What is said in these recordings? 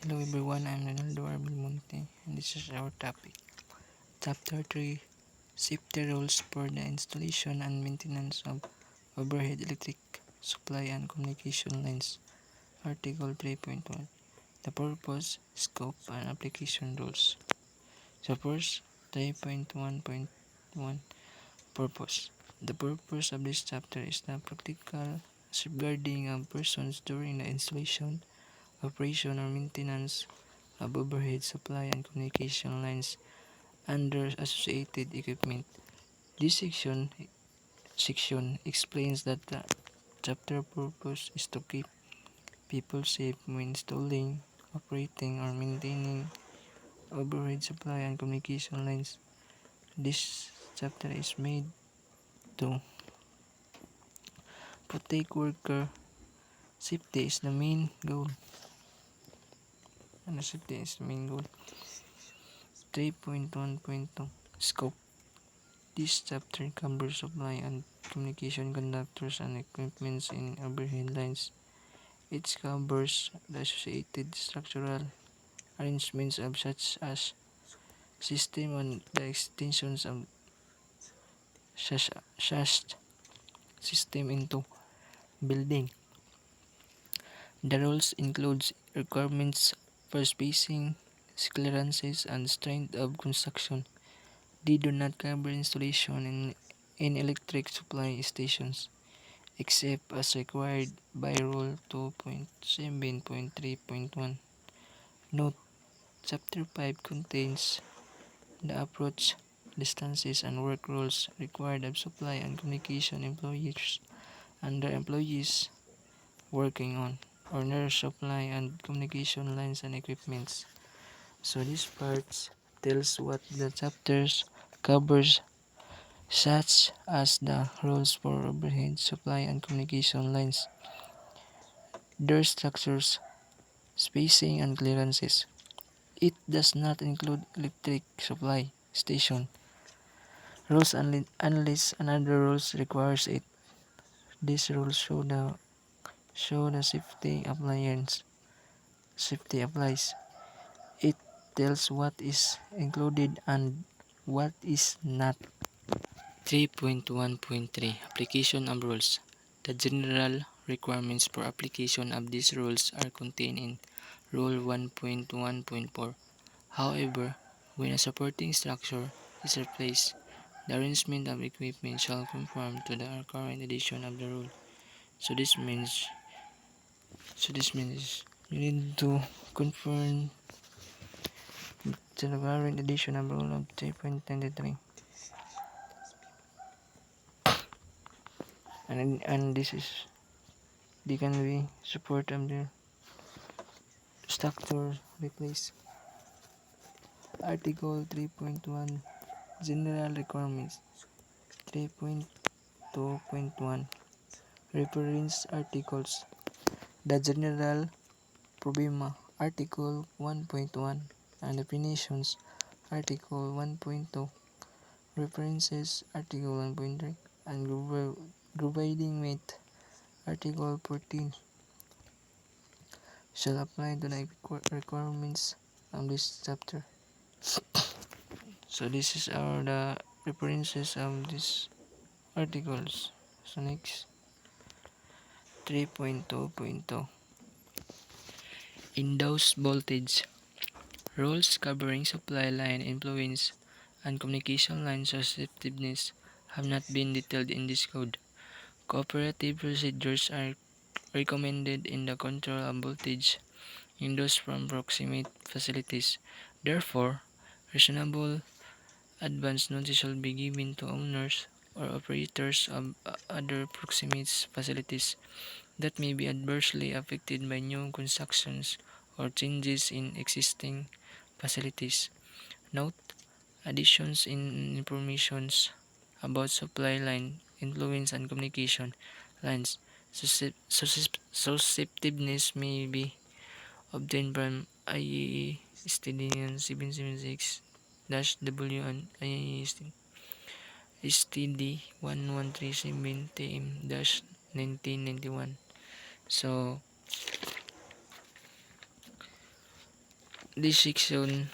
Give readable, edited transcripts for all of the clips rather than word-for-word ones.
Hello everyone, I'm Ronaldo Arbelmonte and this is our topic. Chapter 3 Safety Rules for the Installation and Maintenance of Overhead Electric Supply and Communication Lines. Article 3.1 The Purpose, Scope, and Application Rules. So first, 3.1.1 Purpose. The purpose of this chapter is the practical safeguarding of persons during the installation, operation, or maintenance of overhead supply and communication lines under associated equipment. This section explains that the chapter purpose is to keep people safe when installing, operating, or maintaining overhead supply and communication lines. This chapter is made to protect worker safety is the main goal. And safety is the main goal. 3.1.2 Scope. This chapter covers supply and communication conductors and equipments in overhead lines. It covers the associated structural arrangements of such as system and the extensions of such system into building. The rules include requirements for spacing, clearances, and strength of construction. They do not cover installation in electric supply stations, except as required by Rule 2.7.3.1. Note: Chapter 5 contains the approach, distances, and work rules required of supply and communication employees and their employees working on or near supply and communication lines and equipments. So this part tells what the chapters covers, such as the rules for overhead supply and communication lines, their structures, spacing, and clearances. It does not include electric supply station rules unless another rules requires it. These rules show the safety applies. It tells what is included and what is not. 3.1.3 Application of Rules. The general requirements for application of these rules are contained in Rule 1.1.4. However, when a supporting structure is replaced, the arrangement of equipment shall conform to the current edition of the rule. So this means you need to conform to the current edition of rule of 3.23. And this is they can be support of the structure replace. Article 3.1 General Requirements. 3.2.1 Reference Articles. The General Problema. Article 1.1 and Definitions. Article 1.2 References. Article 1.3 and Providing Mate. Article 14 shall apply to the requirements of this chapter. So this is the references of these articles. So next, 3.2.2 Induced voltage. Rules covering supply line influence and communication line susceptiveness have not been detailed in this code. Cooperative procedures are recommended in the control of voltage induced from proximate facilities. Therefore, reasonable advance notice shall be given to owners or operators of other proximate facilities that may be adversely affected by new constructions or changes in existing facilities. Note: additions in informations about supply line influence and communication lines susceptiveness may be obtained from IEEE STD 776-W and IEEE STD 1137-TM-1991. So this section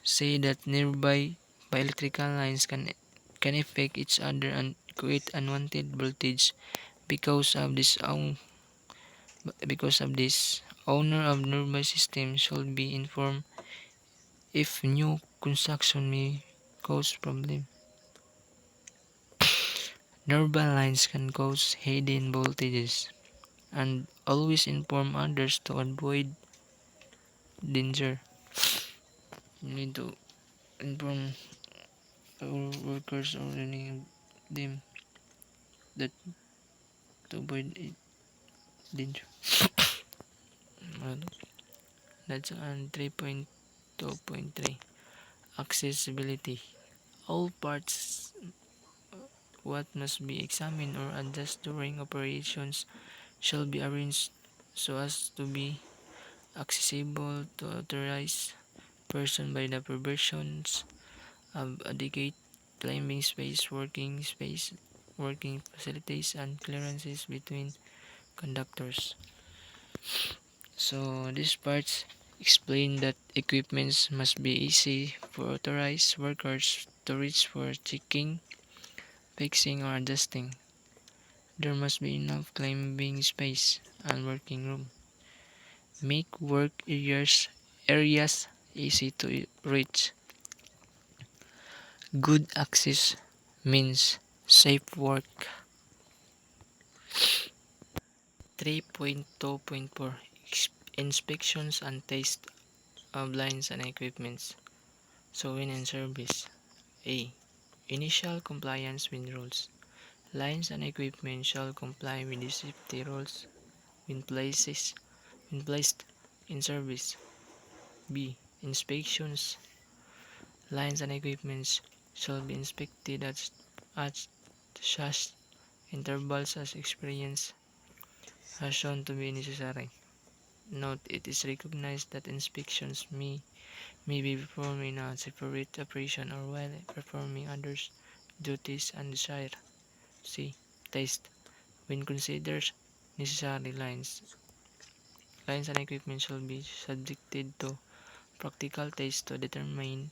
say that nearby electrical lines can affect each other and create unwanted voltage. Because of this, owner of nearby system should be informed if new construction may cause problem. Nearby lines can cause hidden voltages, and always inform others to avoid danger. You need to inform our workers or any of them that to avoid danger. That's on 3.2.3. Accessibility. All parts what must be examined or adjusted during operations shall be arranged so as to be accessible to authorized person by the provisions of adequate climbing space, working facilities, and clearances between conductors. So these parts explain that equipments must be easy for authorized workers to reach for checking, fixing, or adjusting. There must be enough climbing space and working room. Make work areas easy to reach. Good access means safe work. 3.2.4 Inspections and test of lines and equipments. So when in service. A. Initial compliance with rules. Lines and equipment shall comply with the safety rules when placed in service. B. Inspections. Lines and equipment shall be inspected at such intervals as experience has shown to be necessary. Note, it is recognized that inspections may be performed in a separate operation or while performing others' duties and desire. C. Test. When considered necessary, lines and equipment shall be subjected to practical tests to determine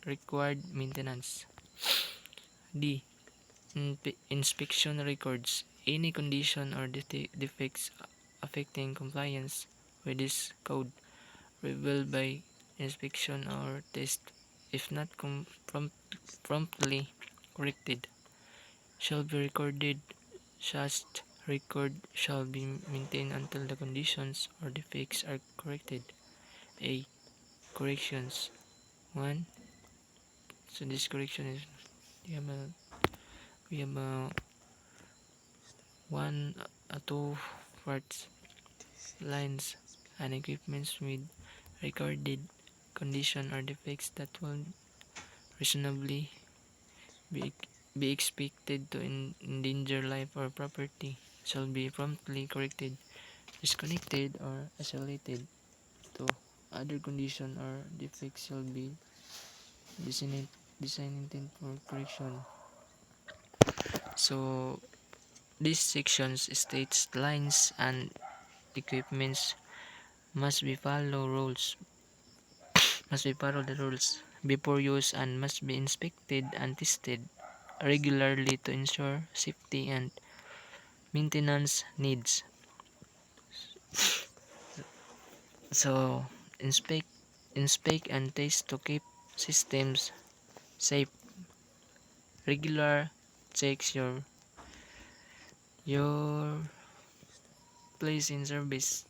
required maintenance. D. Inspection records. Any condition or defects affecting compliance with this code revealed by inspection or test, if not promptly corrected, shall be recorded. Such record shall be maintained until the conditions or defects are corrected. A. Corrections. 1. So this correction is we have a one two parts lines and equipments with recorded condition or defects that will reasonably be, be expected to endanger life or property shall be promptly corrected, disconnected, or isolated. To other condition or defects shall be designated for correction. So these sections states lines and equipments must be follow the rules before use and must be inspected and tested regularly to ensure safety and maintenance needs. So inspect and test to keep systems safe. Regular checks your place in service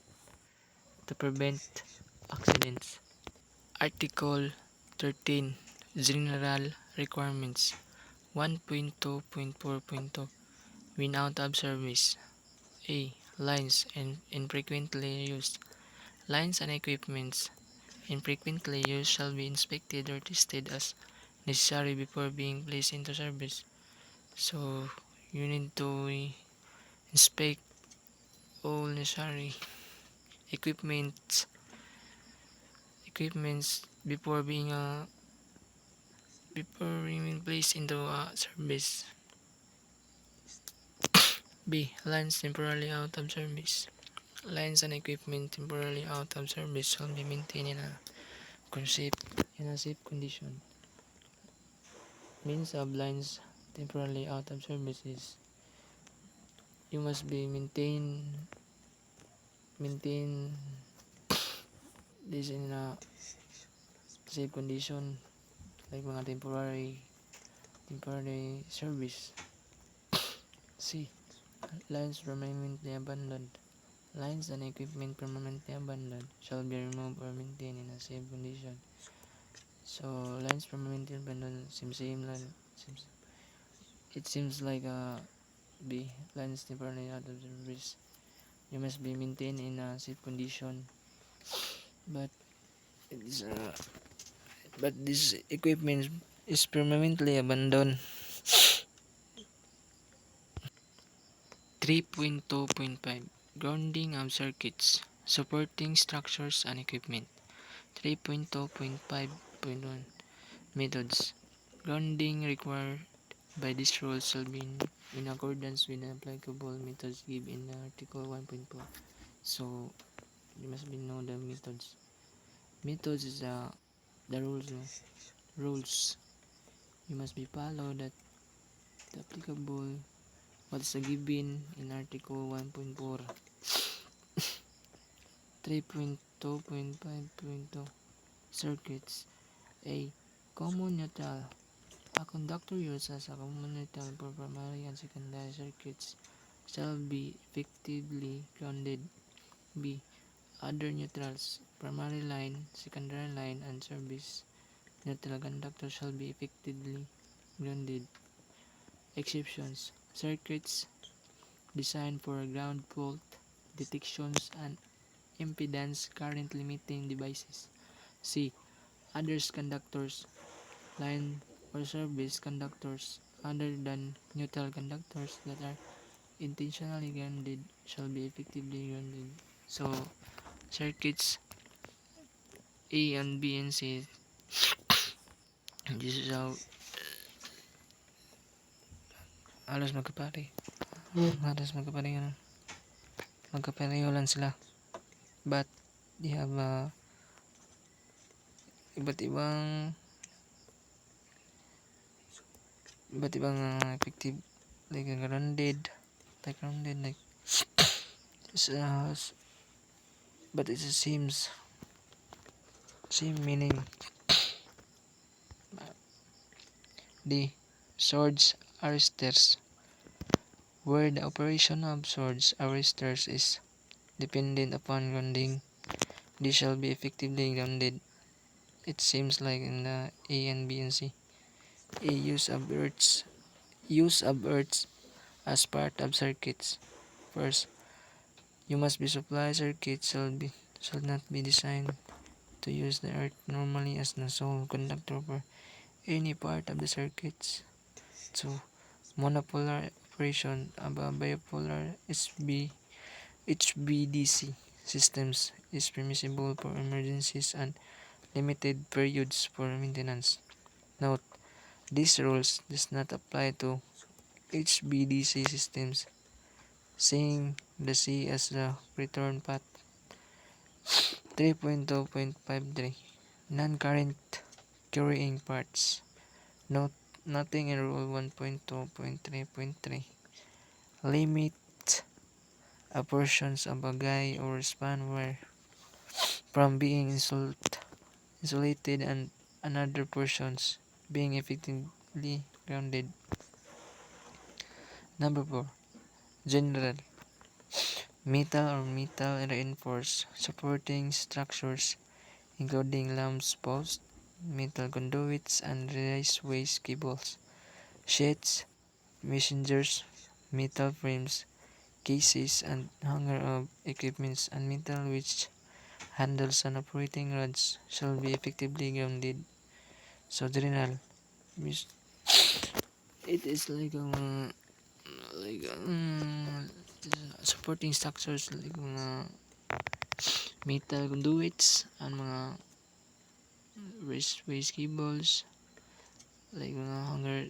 to prevent accidents. Article 13 General Requirements 1.2.4.2 When out of service. A. Lines and infrequently used. Lines and equipments infrequently used shall be inspected or tested as necessary before being placed into service. So you need to inspect all necessary equipments before being placed into service. B. Lines temporarily out of service. Lines and equipment temporarily out of service shall be maintained in a safe condition. Means of lines temporarily out of service is you must be maintain this in a safe condition, like mga temporary service. C. Lines permanently abandoned. Lines and equipment permanently abandoned shall be removed or maintained in a safe condition. So lines permanently abandoned it seems like B. Lines temporarily out of service. You must be maintained in a safe condition. But it's, this equipment is permanently abandoned. 3.2.5 Grounding of circuits, supporting structures and equipment. 3.2.5.1 Methods. Grounding required by this rule shall be in accordance with the applicable methods given in Article 1.4. So, you must be know the methods. Methods is the rules. Rules. You must be follow that the applicable what is given in Article 1.4. 3.2.5.2 Circuits. A. Common neutral. A conductor used as a common neutral for primary and secondary circuits shall be effectively grounded. B. Other neutrals. Primary line, secondary line, and service neutral conductor shall be effectively grounded. Exceptions. Circuits designed for ground fault detections and impedance current limiting devices. C. Others conductors, line or service conductors other than neutral conductors that are intentionally grounded shall be effectively grounded. So, circuits A and B and C, this is how halos magkapare. Halos magkapareho lang sila. But, they have iba't ibang effective like grounded like but it seems same meaning. D. Surge arresters, where the operation of surge arresters is dependent upon grounding, they shall be effectively grounded. It seems like in the A and B and C. A. Use of earths as part of circuits. First, you must be supply circuits shall not be designed to use the earth normally as the sole conductor for any part of the circuits. 2. Monopolar operation of a bipolar HVDC systems is permissible for emergencies and limited periods for maintenance. Note, these rules does not apply to HVDC systems, seeing the C as the return path. 3.2.53 Non-current carrying parts. Note, nothing in Rule 1.2.3.3 limit a portions of a guy or span wire from being insulated and another portions being effectively grounded. Number 4. General metal or metal reinforced supporting structures including lamps posts, metal conduits and raceway cables, sheds, messengers, metal frames, cases and hanger of equipments and metal which handles and operating rods shall be effectively grounded. So general, it is like supporting structures like mga metal conduits and mga raceway cables like mga hanger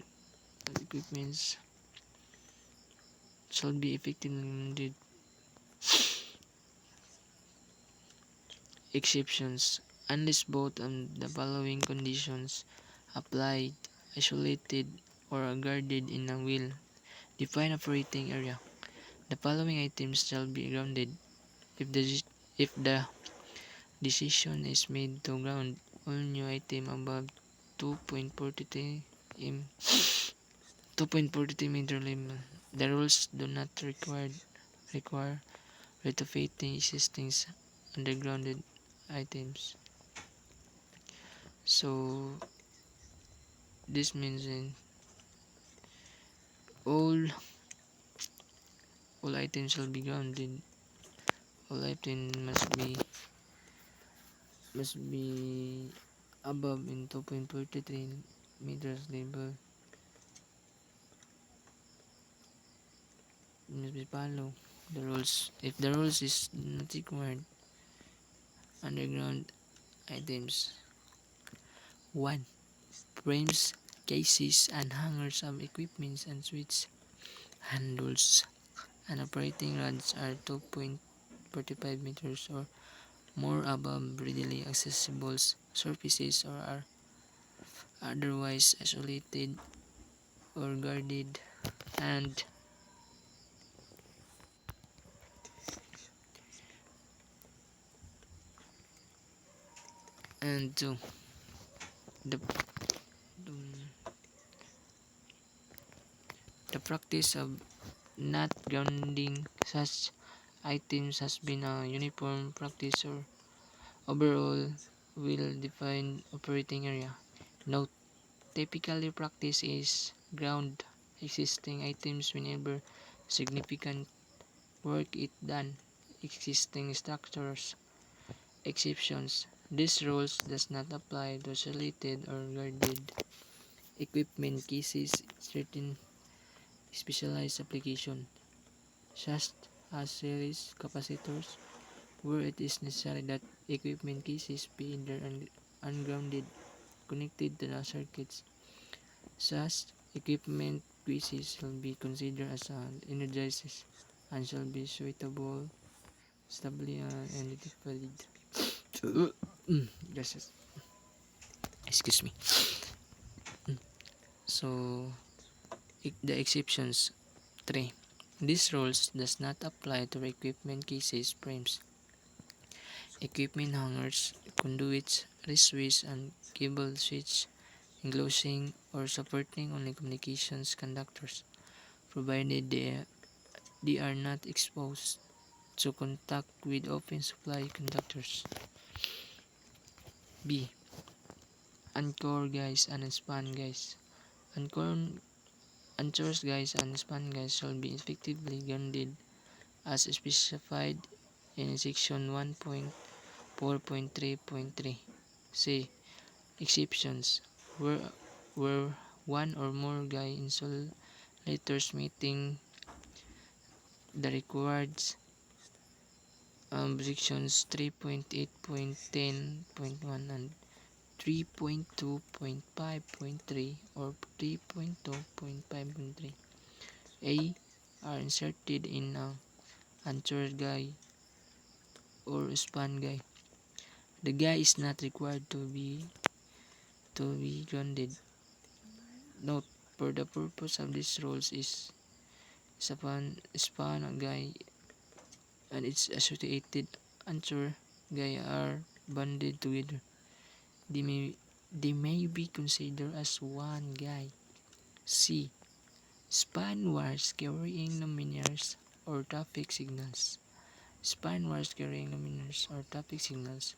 equipments shall be effectively grounded. Exceptions: unless both of the following conditions applied, isolated or guarded in a well-defined operating area, the following items shall be grounded. If the decision is made to ground all new item above 2.43 m 2.43 meter level, the rules do not require retrofitting existing undergrounded items. So this means in all all items shall be grounded. All items must be above in 2.43 meters level. Must be follow the rules. If the rules is not required, underground items. 1. Frames, cases, and hangers of equipments and switch handles and operating rods are 2.45 meters or more above readily accessible surfaces or are otherwise isolated or guarded. And 2. The, the practice of not grounding such items has been a uniform practice or overall well-defined operating area. Note: typically practice is ground existing items whenever significant work is done existing structures. Exceptions: these rules does not apply to isolated or guarded equipment cases. Certain specialized applications, such as series capacitors, where it is necessary that equipment cases be either ungrounded, connected to the circuits. Such equipment cases shall be considered as energized and shall be suitable, stably identified. Yes, excuse me. So, the exceptions. 3. These rules does not apply to equipment cases, frames, equipment hangers, conduits, wristways, and cable switch, enclosing or supporting only communications conductors, provided they are not exposed to contact with open supply conductors. B. Anchor guys and span guys. Anchors guys and span guys shall be effectively grounded as specified in section 1.4.3.3. C. Exceptions: where one or more guy insulators meeting the required sections 3.8.10.1 and 3.2.5.3 or 3.2.5.3 A are inserted in a anchor guy or span guy. The guy is not required to be grounded. Note: for the purpose of these rules is span guy and its associated anchor guy are bonded together. They may be considered as one guy. C. Span wires carrying luminaires or traffic signals. Span wires carrying luminaires or traffic signals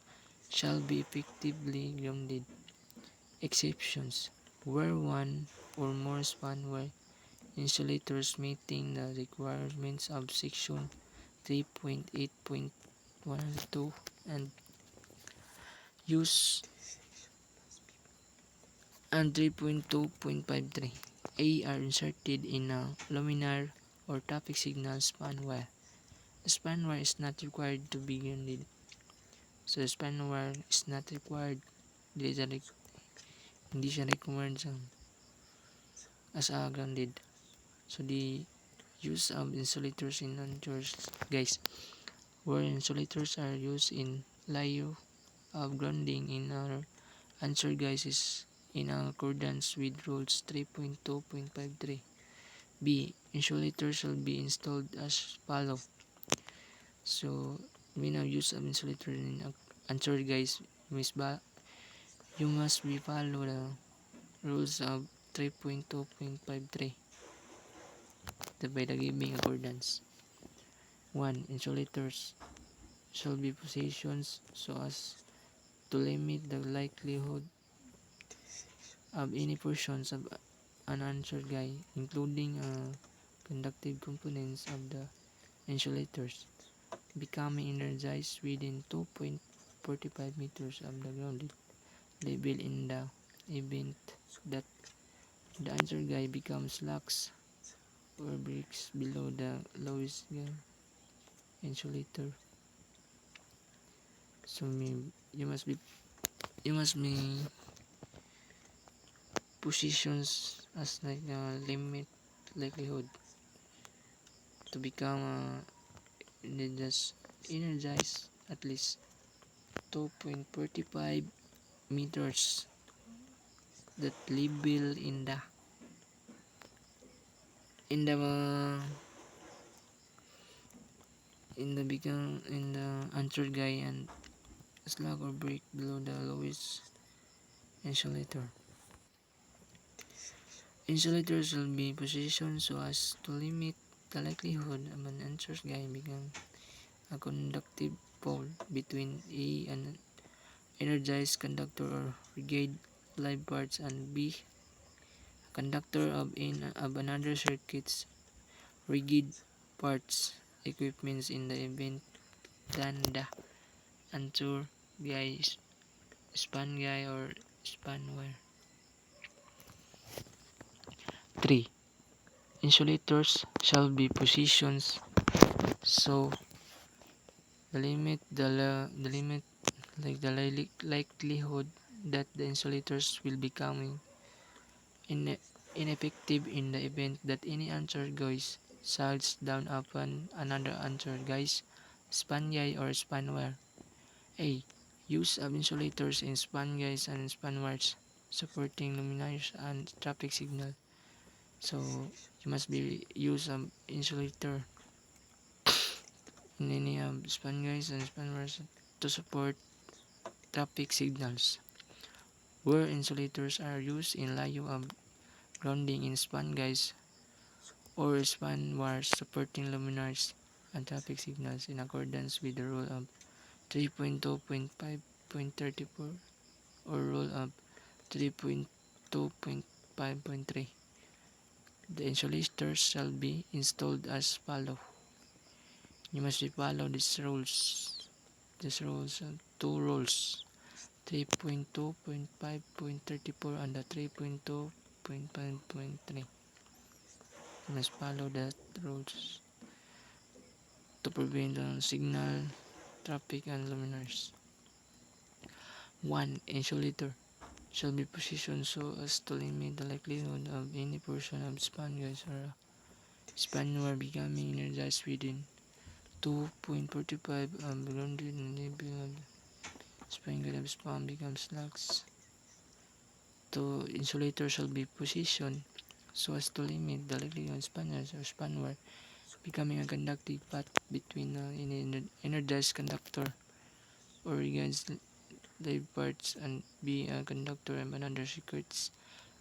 shall be effectively grounded. Exceptions: where one or more span wire insulators meeting the requirements of section 3.8.12 and use and 3.2.53 A are inserted in a luminaire or traffic signal span wire. The span wire is not required to be grounded. So the span wire is not required. Hindi siya required as a grounded. So the use of insulators in anchors, guys, where insulators are used in layo of grounding in our answer, guys, is in accordance with rules 3.2.53. B. Insulators shall be installed as follow. So, we now use of insulator in answer, guys. You must be follow the rules of 3.2.53 by the giving accordance. 1. Insulators shall be positioned so as to limit the likelihood of any portions of unanswered guide, including conductive components of the insulators, becoming energized within 2.45 meters of the grounded level in the event that the answered guide becomes lax or breaks below the lowest insulator. So you must be positions as like a limit likelihood to become energized at least 2.45 meters that level in the in the answered guy and slug or break below the lowest insulator. Insulators will be positioned so as to limit the likelihood of an answered guy become a conductive pole between A, an energized conductor or rigid live parts, and B, a conductor of another circuit's rigid parts equipments in the event than the answer guy, span guy, or span wire. 3. Insulators shall be positioned so the limit like the likelihood that the insulators will become ineffective in the event that any answer guys sags down upon another answer guys, span guy, or span wire. A. Use of insulators in span guys and span wires supporting luminaires and traffic signal. So you must be use of insulator in any span guys and span wires to support traffic signals. Where insulators are used in lieu of grounding in span guys or span wires supporting luminaires and traffic signals in accordance with the rule of 3.2.5.34 or rule of 3.2.5.3. The insulators shall be installed as follow. You must follow these rules. Two rules. 3.2.5.34 and the 3.2.5.3. You must follow the rules to prevent signal, traffic, and luminaires. 1. Insulator shall be positioned so as to limit the likelihood of any portion of span guys or span wire becoming energized within 2.45 of grounded level of span guide of span becomes lax. 2. Insulator shall be positioned so as to limit the likelihood of span wires or span wire becoming a conductive path between an energized conductor or against live parts and be a conductor of another circuit's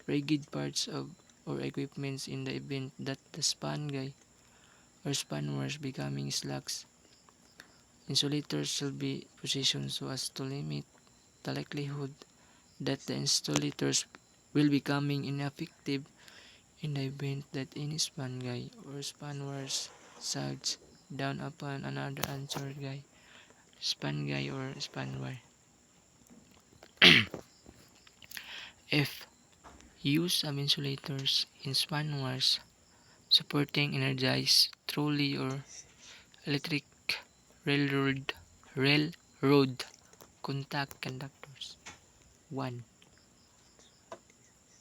rigid parts of or equipments in the event that the span guy or span wires becoming slacks. Insulators shall be positioned so as to limit the likelihood that the insulators will becoming ineffective in the event that any span guy or span wires sags down upon another answer guy, span guy, or span wire. F. Use of insulators in span wires supporting energized trolley or electric railroad railroad contact conductors. 1.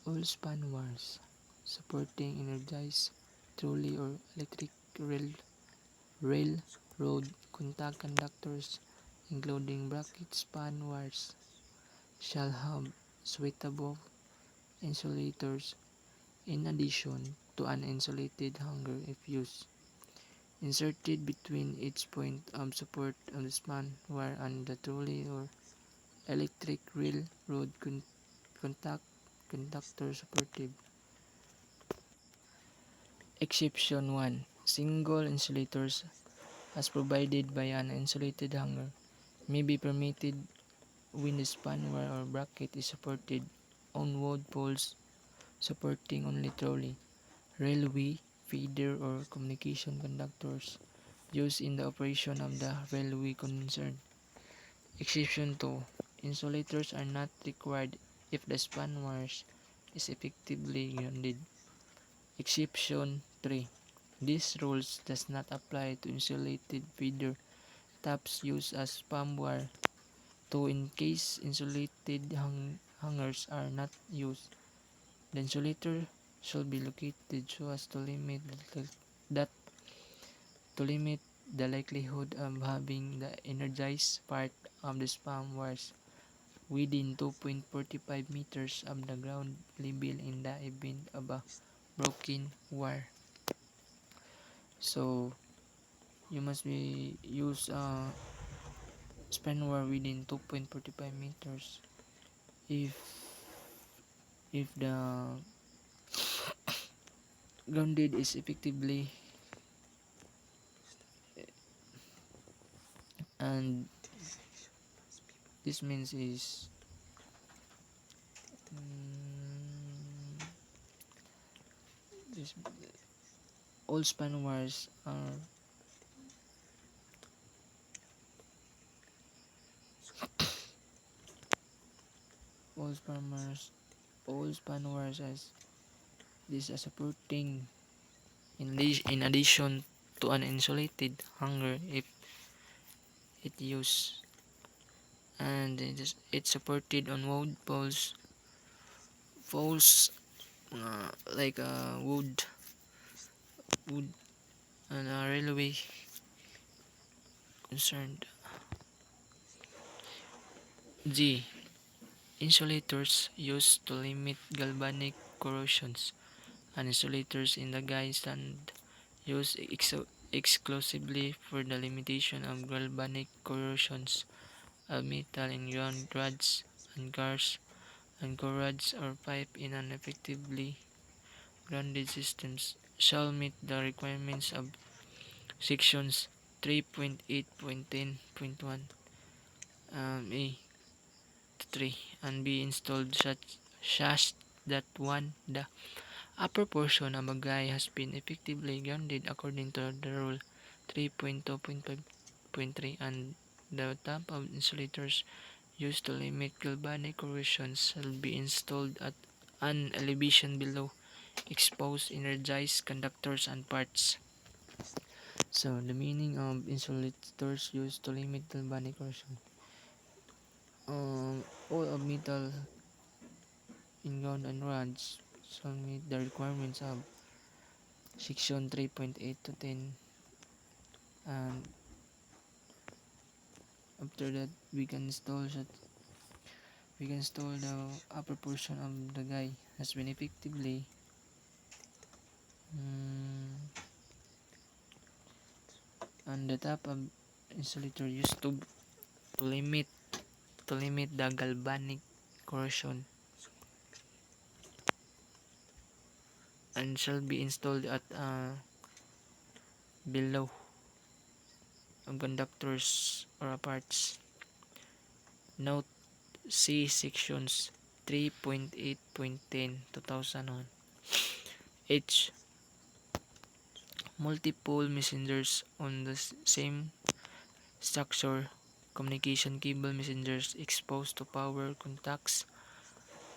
All span wires supporting energized trolley or electric railroad contact conductors including bracket span wires, shall have suitable insulators in addition to an insulated hanger if used, inserted between each point of support of the span wire and the trolley or electric railroad conductor supportive. Exception 1. Single insulators as provided by an insulated hanger may be permitted when the span wire or bracket is supported on wood poles supporting only trolley, railway, feeder, or communication conductors used in the operation of the railway concerned. Exception 2. Insulators are not required if the span wires is effectively grounded. Exception 3. These rules does not apply to insulated feeder taps used as palm wire. To in case insulated hangers are not used, the insulator should be located so as to that to limit the likelihood of having the energized part of the span wires within 2.45 meters of the ground level in the event of a broken wire. So you must be use span wire within 2.45 meters if the grounded is effectively, and this means is this all span wires are all span wires as this as supporting in addition to an insulated hanger if it used, and it's supported on wood poles like wood and a railway concerned. G. Insulators used to limit galvanic corrosions. And insulators in the guide stand used exclusively for the limitation of galvanic corrosions of metal in ground rods and cars and core rods or pipe in an effectively grounded systems shall meet the requirements of sections 3.8.10.1 A to 3 and be installed such that 1. The upper portion of a guy has been effectively grounded according to the rule 3.2.5.3 and the top of insulators used to limit galvanic corrosions shall be installed at an elevation below exposed energized conductors and parts. So the meaning of insulators used to limit galvanic corrosion. All of metal in ground and rods shall meet the requirements of section 3.8 to 10, and after that we can install the upper portion of the guy has been effectively and the top of insulator used to limit the galvanic corrosion and shall be installed at below of conductors or parts. Note C sections 3.8.10 2001. H. Multiple messengers on the same structure, communication cable messengers exposed to power contacts,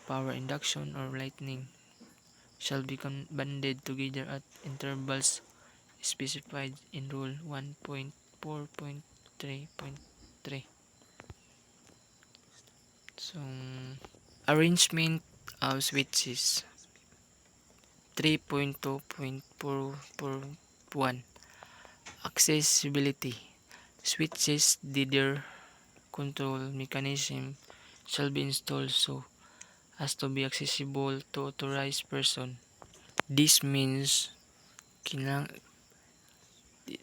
power induction or lightning shall be banded together at intervals specified in Rule 1.4.3.3. So, arrangement of switches 3.2.4.1. Accessibility. Switches, dither, control mechanism shall be installed so as to be accessible to authorized person. This means kinang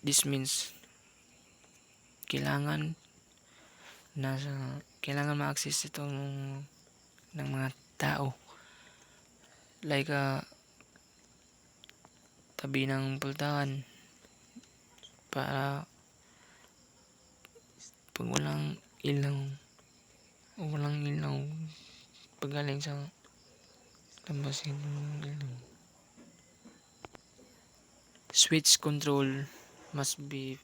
this means kailangan kailangan ma-access ito ng mga tao, like tabi ng pultahan, para pag walang ilaw pagaling sa lambasin ng ilaw. Switch control must be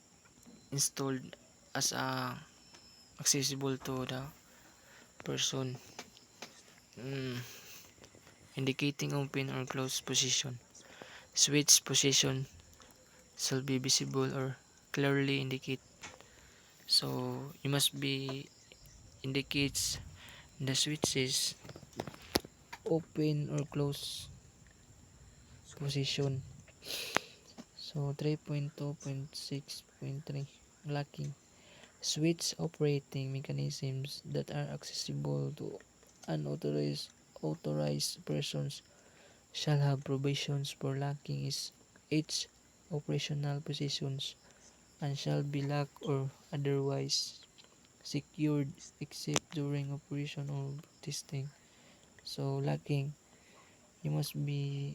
installed as accessible to the person, indicating open or closed position. Switch position shall be visible or clearly indicate. So you must be indicates the switches open or close position. So 3.2.6.3 locking. Switch operating mechanisms that are accessible to authorized persons shall have provisions for locking each operational positions and shall be locked or otherwise secured except during operation or testing. So locking, you must be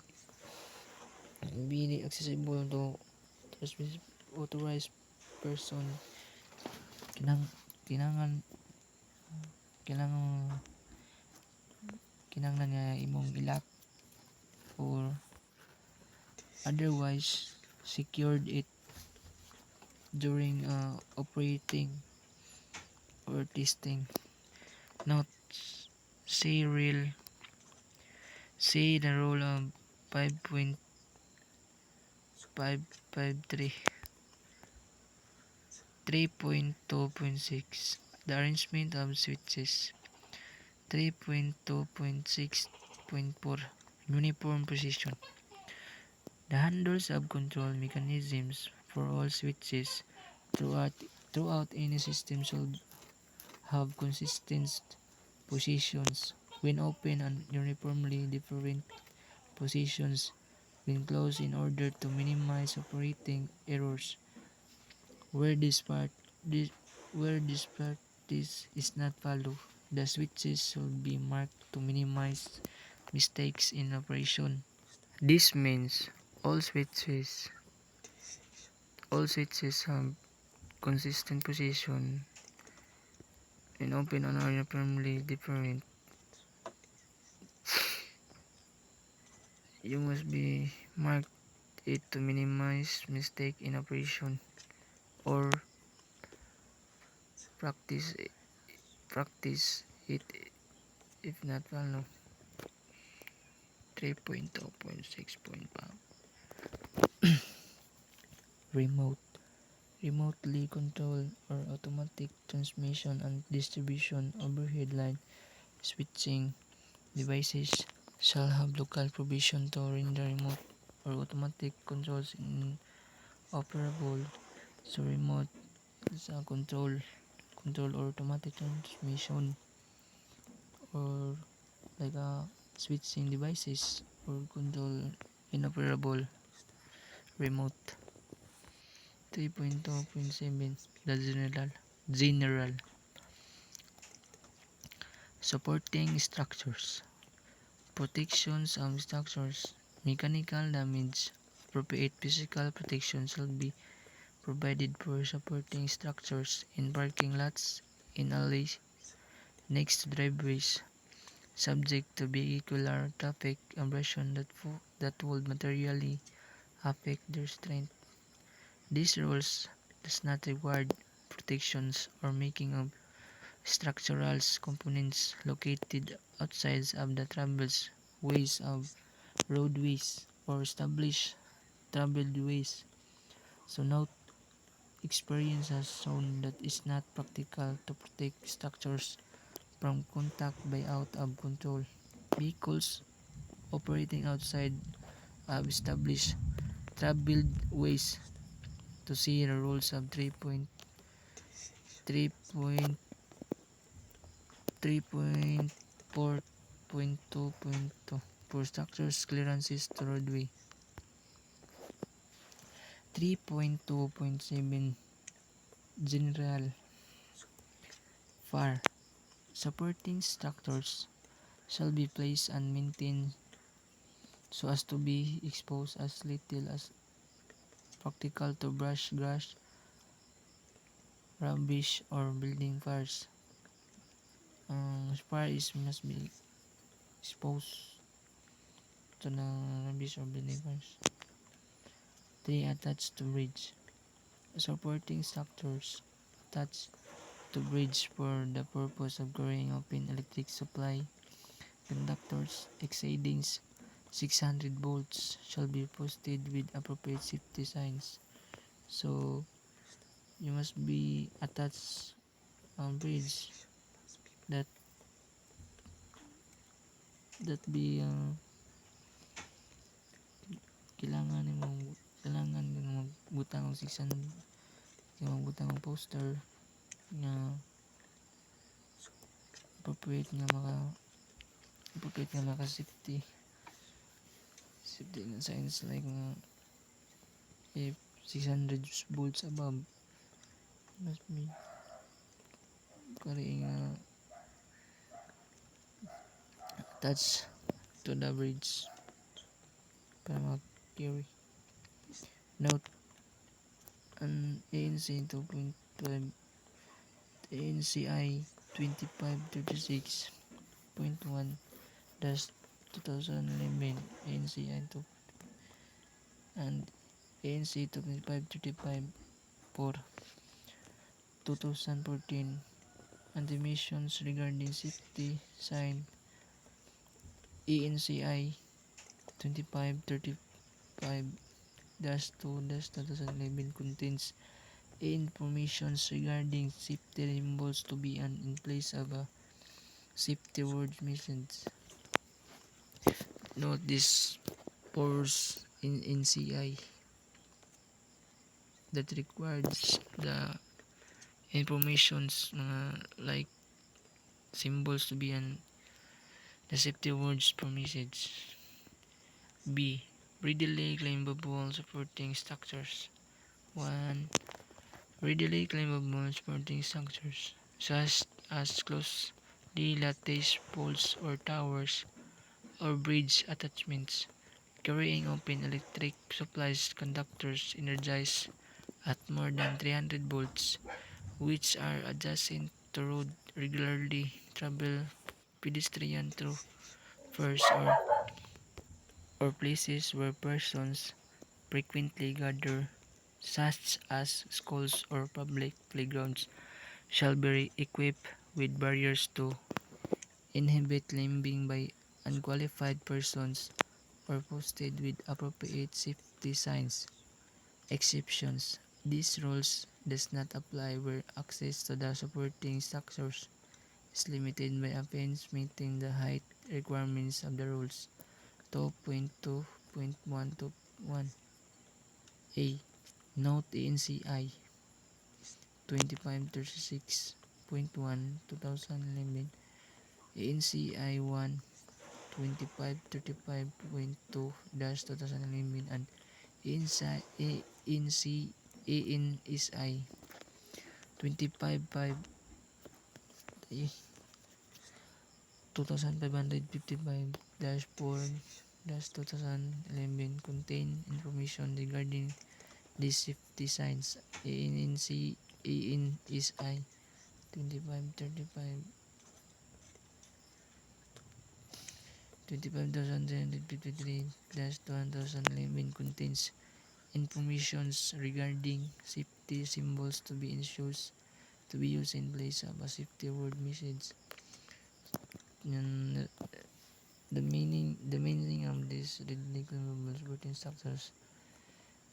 accessible to authorized person. Kinangan kinangan kinanglan nga imong ilak or otherwise secured it during operating or testing. Note, say the rule of 5.553 3.2.6 the arrangement of switches. 3.2.6.4 uniform position. The handles of control mechanisms for all switches throughout any system should have consistent positions when open and uniformly different positions when closed in order to minimize operating errors. Where this practice is not followed, the switches should be marked to minimize mistakes in operation. This means all switches have consistent position and open and are uniformly different. You must be marked it to minimize mistake in operation or practice it if not followed. 3.2.6.5 remotely controlled or automatic transmission and distribution overhead line switching devices shall have local provision to render remote or automatic controls inoperable. So remote is a control or automatic transmission or like switching devices or control inoperable remote. 3.2.7 the general supporting structures, protections of structures, mechanical damage. Appropriate physical protection shall be provided for supporting structures in parking lots, in alleys, next to driveways, subject to vehicular traffic abrasion that would materially affect their strength. These rules does not require protections or making of structural components located outside of the traveled ways of roadways or established traveled ways. So note, experience has shown that it's not practical to protect structures from contact by out of control vehicles operating outside of established traveled ways. To see the rules of 3.3.6 3.4.2.2 for structures clearances to roadway. 3.2.7 General FAR. Supporting structures shall be placed and maintained so as to be exposed as little as practical to brush, grass, rubbish, or building fires. Fire must be exposed to the rubbish or building fires. 3. Attached to bridge. Supporting structures attached to bridge for the purpose of carrying open electric supply conductors exceeding 600 volts shall be posted with appropriate safety signs. So you must be attached on bridge that be kailangan mo magbutang og 600 magbutang og poster nga appropriate nga maka safety na signs like if 600 volts above must be carrying attached to the bridge para mag-carry. Note, an ANC 2.5 ANCI 2536.1 2011 ANCI 2 and ANC 2535 for 2014 and emissions regarding safety sign ANCI 2535-2-2011 contains information regarding safety symbols to be in place of a safety word message. Note this force in NCI that requires the informations like symbols to be in the safety words per message. B. Readily claimable supporting structures. 1. Readily claimable supporting structures such as closely latticed poles or towers or bridge attachments carrying open electric supplies conductors energized at more than 300 volts which are adjacent to road regularly travel pedestrian through first or places where persons frequently gather such as schools or public playgrounds shall be equipped with barriers to inhibit climbing by unqualified persons or posted with appropriate safety signs. Exceptions. These rules does not apply where access to the supporting structures is limited by a fence meeting the height requirements of the rules. 2.2.121 A. Note ANCI 2536.1 2011 ANCI 1 2535.2-2011 and ANSI 255 2555-4-2011 contain information regarding these safety signs. ANSI 2535 25353-2011 contains information regarding safety symbols to be used in place of a safety word message. The meaning of this readily claimable supporting structures,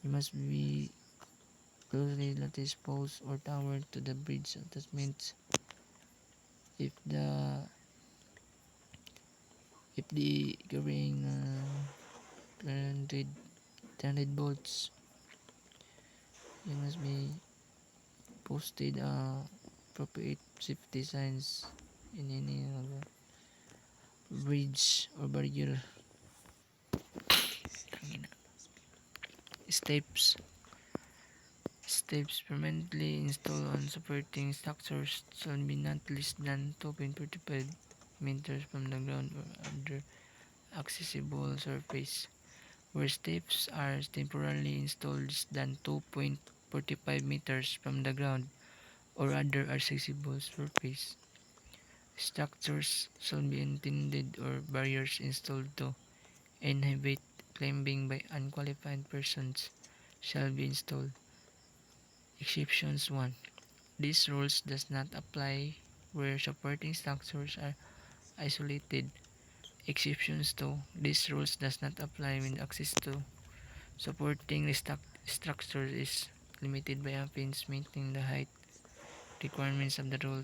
you must be closely latticed poles or tower to the bridge attachments. If the carrying 300 volts, you must be posted appropriate safety signs in any bridge or barrier. Steps permanently installed on supporting structures shall be not less than 2.45 meters from the ground or other accessible surface. Where steps are temporarily installed less than 2.45 meters from the ground or other accessible surface, structures shall be intended or barriers installed to inhibit climbing by unqualified persons shall be installed. Exceptions 1. These rules does not apply where supporting structures are isolated. Exceptions 2. These rules does not apply when access to supporting the structure is limited by a fence meeting the height requirements of the Rule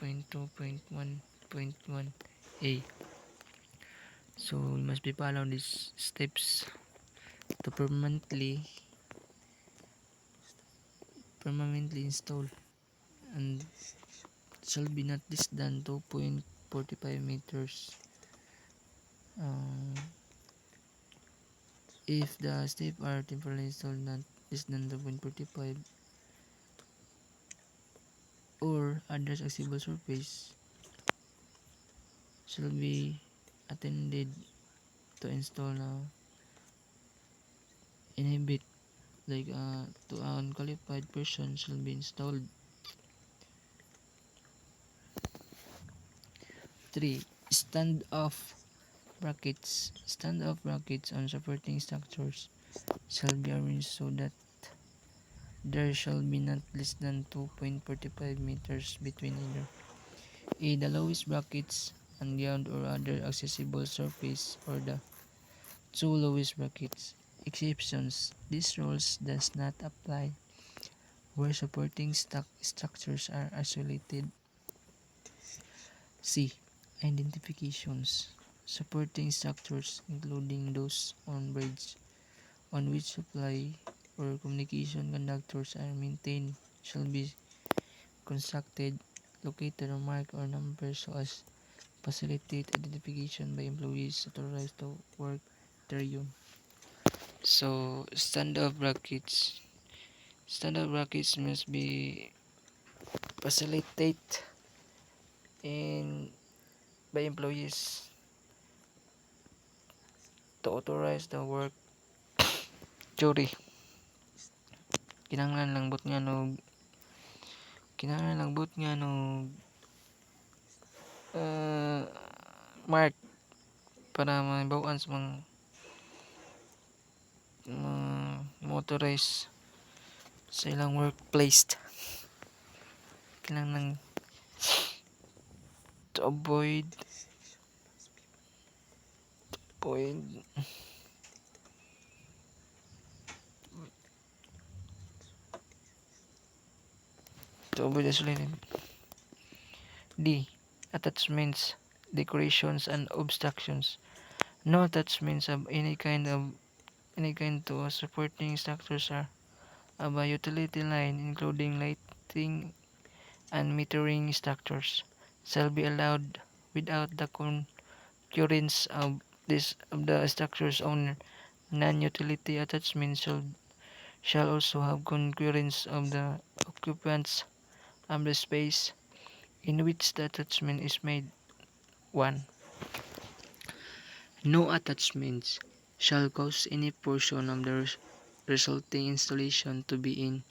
2.2.1.1a. So we must be follow these steps to permanently install and shall be not less than 2.45 meters. If the steps are temporarily installed not less than 2.45 or other accessible surface shall be attended to install inhibit like to an unqualified person shall be installed. 3. Stand-off brackets on supporting structures shall be arranged so that there shall be not less than 2.45 meters between either A. The lowest brackets and ground or other accessible surface or the two lowest brackets. Exceptions. These rules does not apply where supporting structures are isolated. C. Identifications. Supporting structures, including those on bridge, on which supply or communication conductors are maintained, shall be constructed, located, or marked or numbered so as facilitate identification by employees authorized to work therein. So, Stand-off brackets must be facilitated in by employees to authorize the work jury. Kinahanglan lang but nga uh, mark para mahibaw-an sa mga motorize sa ilang workplace. Kinahanglan to avoid isolated. D. Attachments, decorations, and obstructions. No attachments of any kind to supporting structures are of a utility line, including lighting and metering structures, shall be allowed without the concurrence of the structure's owner. Non-utility attachments shall also have concurrence of the occupants of the space in which the attachment is made. 1. No attachments shall cause any portion of the resulting installation to be in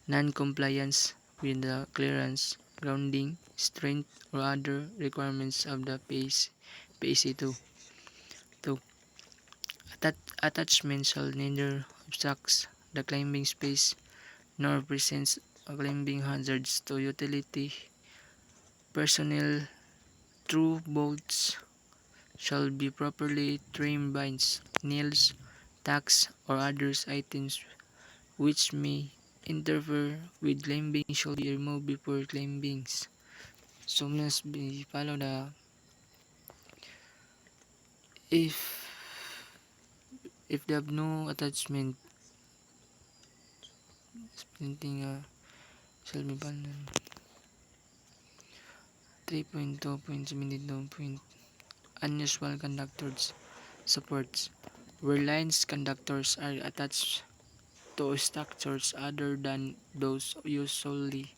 non-compliance with the clearance, grounding, strength, or other requirements of the PAC 2. 2. Attachment shall neither obstruct the climbing space nor present climbing hazards to utility personnel. Through bolts shall be properly trimmed binds, nails, tacks, or other items which may interfere with climbing shall be removed before climbing. So must be follow the if they have no attachment splinting shall be banned. 3.2.72. Unusual conductors supports, where lines conductors are attached to structures other than those used solely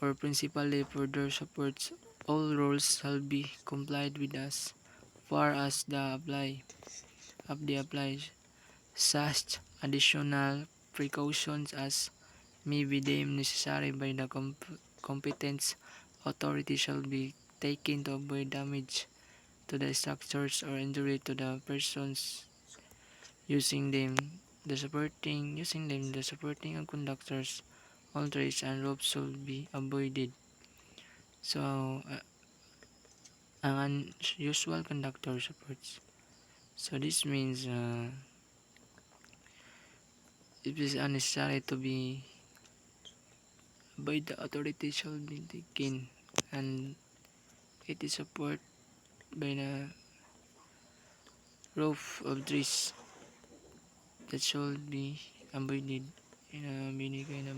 or principally for their supports. All rules shall be complied with as far as the applies. Such additional precautions as may be deemed necessary by the competent authority shall be taken to avoid damage to the structures or injury to the persons using them. The supporting of conductors, all trees and ropes should be avoided. So, ang unusual conductor supports. So this means it is unnecessary to be by the authority shall be taken, and it is supported by the roof of trees that should be avoided in a binigay na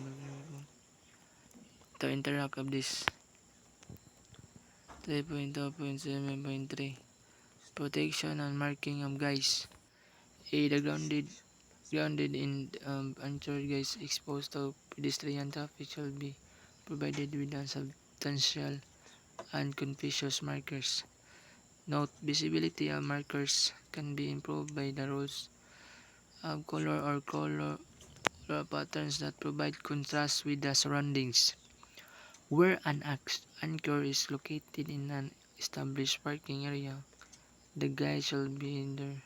to interact of this 3.2.7.3 protection and marking of guys. The grounded in uninsured guys exposed to pedestrian traffic shall be provided with substantial and conspicuous markers. Note, visibility of markers can be improved by the rules of color patterns that provide contrast with the surroundings. Where an anchor is located in an established parking area, the guy shall be either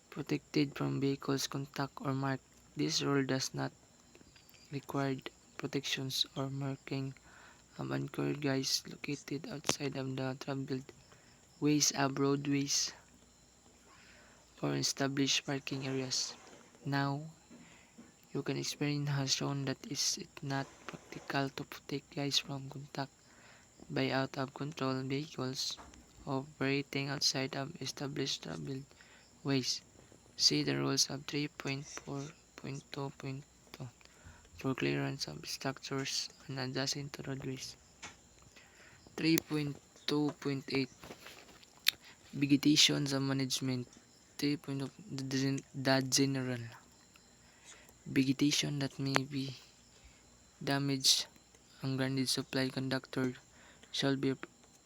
protected from vehicles contact or mark. This rule does not require protections or marking of anchored guys located outside of the traveled ways of roadways or established parking areas. Now, you can experience has shown that it not practical to protect guys from contact by out-of-control vehicles operating outside of established traveled ways. See the rules of 3.4.2.2 for clearance of structures and adjacent to roadways. 3.2.8 Vegetations and management. 3.0 The general vegetation that may be damaged and grounded supply conductor shall be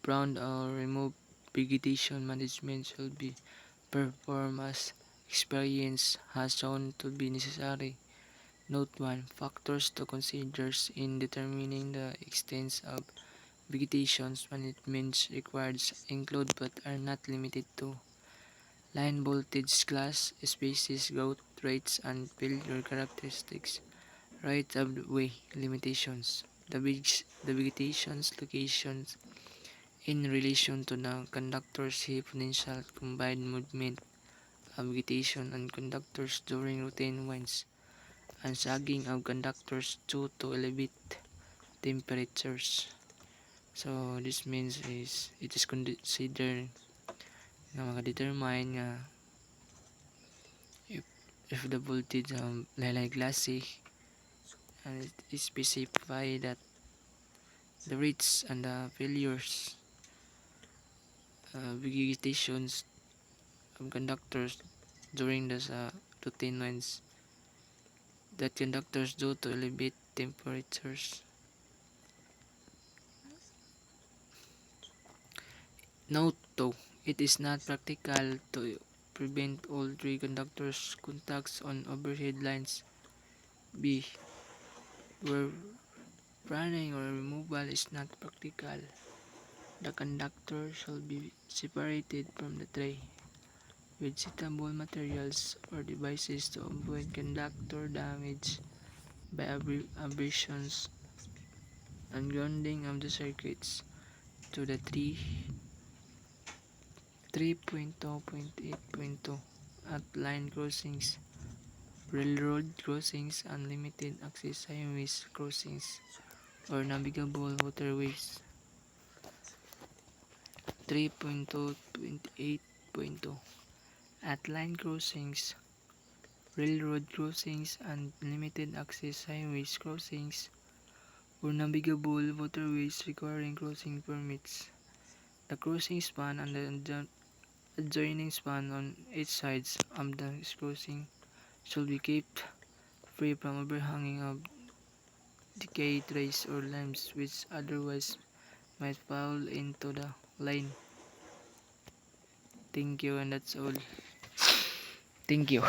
pruned or removed. Vegetation management shall be performed as experience has shown to be necessary. Note 1. Factors to consider in determining the extent of vegetation management required include but are not limited to line voltage class, species, growth rates, and failure characteristics. Right of way limitations. The vegetation's locations in relation to the conductor's potential combined movement of vegetation and conductors during routine winds and sagging of conductors due to elevated temperatures. So this means it is considered na makadetermine nga if, if the voltage laylay glassy, and it specify that the rates and the failures vegetations of conductors during the routine winds that conductors due to elevated temperatures. Note 2. It is not practical to prevent all three conductors' contacts on overhead lines. B. Where running or removal is not practical, the conductor shall be separated from the tray with suitable materials or devices to avoid conductor damage by abrasions and grounding of the circuits. To the 3.2.8.2 at line crossings, railroad crossings, unlimited access highways crossings, or navigable waterways. 3.2.8.2 at line crossings, railroad crossings, and limited access highways crossings, or navigable waterways requiring crossing permits. The crossing span and the adjoining span on each sides of the crossing should be kept free from overhanging of decayed trees or limbs which otherwise might fall into the lane. Thank you, and that's all. Thank you.